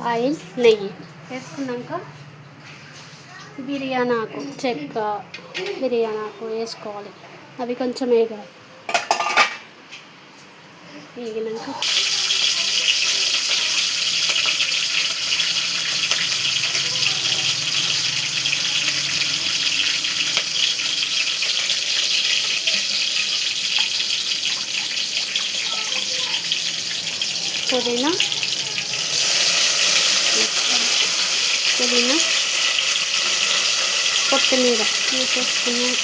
Oil, నెయ్యి వేసుకున్నాక బిర్యానీ ఆకు, చెక్క, బిర్యానీ ఆకు వేసుకోవాలి. అవి కొంచెం వేగినాక పుదీనా, కొత్తిమీర వేసేసుకున్నాం.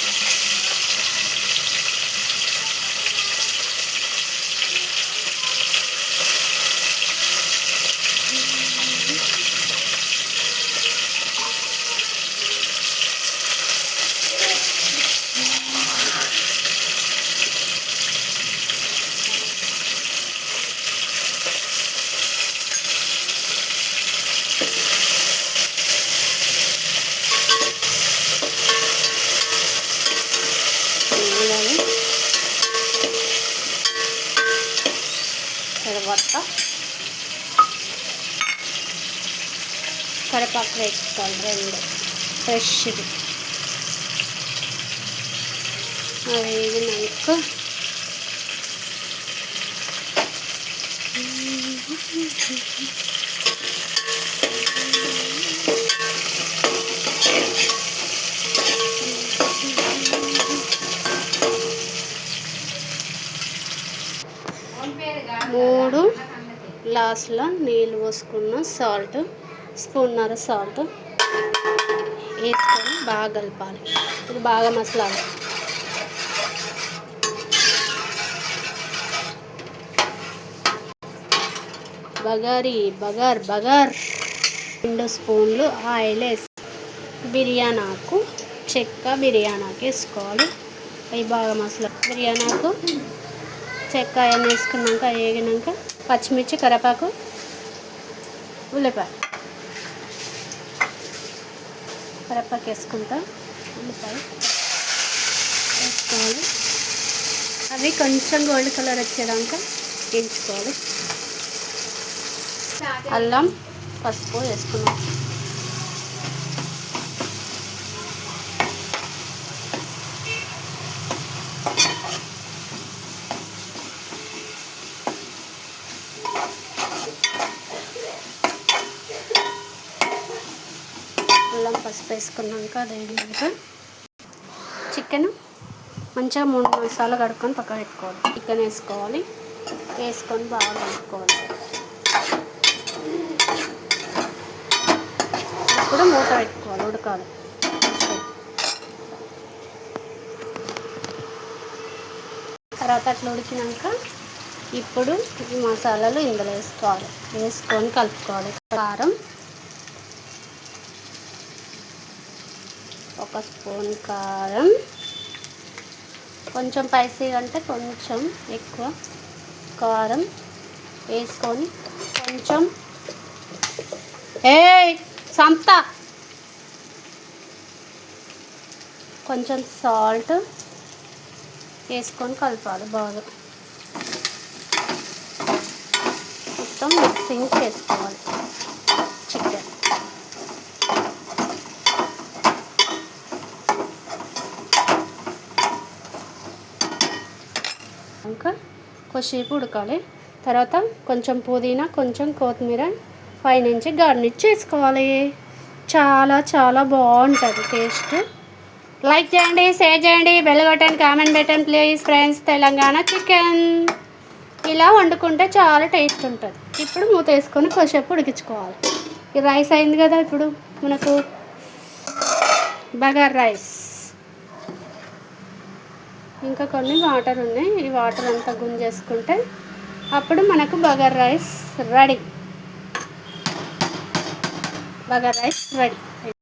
తర్వాత కరివేపాకు వేసుకోవాలి, 2 ఫ్రెష్ది. అవి వేగినాక 3 గ్లాసుల నీళ్ళు పోసుకున్న సాల్ట్, స్పూన్నర సాల్ట్ వేసుకొని బాగా కలపాలి. ఇది బాగా మసలాలి. బగార్ 2 స్పూన్లు ఆయిల్ వేసి బిర్యానీ ఆకు, చెక్క, బిర్యానీ ఆకు వేసుకోవాలి. అవి బాగా మసలాలి. బిర్యానీ ఆకు, చెక్క అవన్నీ వేసుకున్నాక వేగినాక పచ్చిమిర్చి, కరివేపాకు, ఉల్లిపాయ, కరివేపాకు వేసుకుంటా, ఉల్లిపాయ వేసుకోవాలి. అవి కొంచెం గోల్డ్ కలర్ వచ్చేదాకా వేయించుకోవాలి. అల్లం, పసుపు వేసుకున్నాం. అల్లం, పసుపు వేసుకున్నాక అది వేగినాక చికెన్ మంచిగా 3 నిమిషాలు కడుక్కొని పక్కన పెట్టుకోవాలి. చికెన్ వేసుకోవాలి. వేసుకొని బాగా కలుపుకోవాలి. ఇప్పుడు మూత పెట్టుకోవాలి, ఉడకాలి. తర్వాత అట్లా ఉడికినాక ఇప్పుడు ఈ మసాలాలు ఇందులో వేసుకోవాలి. వేసుకొని కలుపుకోవాలి. కారం 1 స్పూన్ కారం, కొంచెం స్పైసీ అంటే కొంచెం ఎక్కువ కారం వేసుకొని కొంచెం కొంచెం సాల్ట్ వేసుకొని కలపాలి. బాగా మొత్తం మిక్సింగ్ చేసుకోవాలి. చికెన్ ఇంకా కొద్దిసేపు ఉడకాలి. తర్వాత కొంచెం పుదీనా, కొంచెం కొత్తిమీర పైనుంచి గార్నిష్ చేసుకోవాలి. చాలా చాలా బాగుంటుంది టేస్ట్. లైక్ చేయండి, షేర్ చేయండి, బెల్ కొట్టండి, కామెంట్ పెట్టండి ప్లీజ్ ఫ్రెండ్స్. తెలంగాణ చికెన్ ఇలా వండుకుంటే చాలా టేస్ట్ ఉంటుంది. ఇప్పుడు మూత వేసుకొని కొద్దిసేపు ఉడికించుకోవాలి. ఈ రైస్ అయింది కదా. ఇప్పుడు మనకు బగార్ రైస్, ఇంకా కొన్ని వాటర్ ఉన్నాయి. ఈ వాటర్ అంతా గుంజేసుకుంటే అప్పుడు మనకు బగార్ రైస్ రెడీ.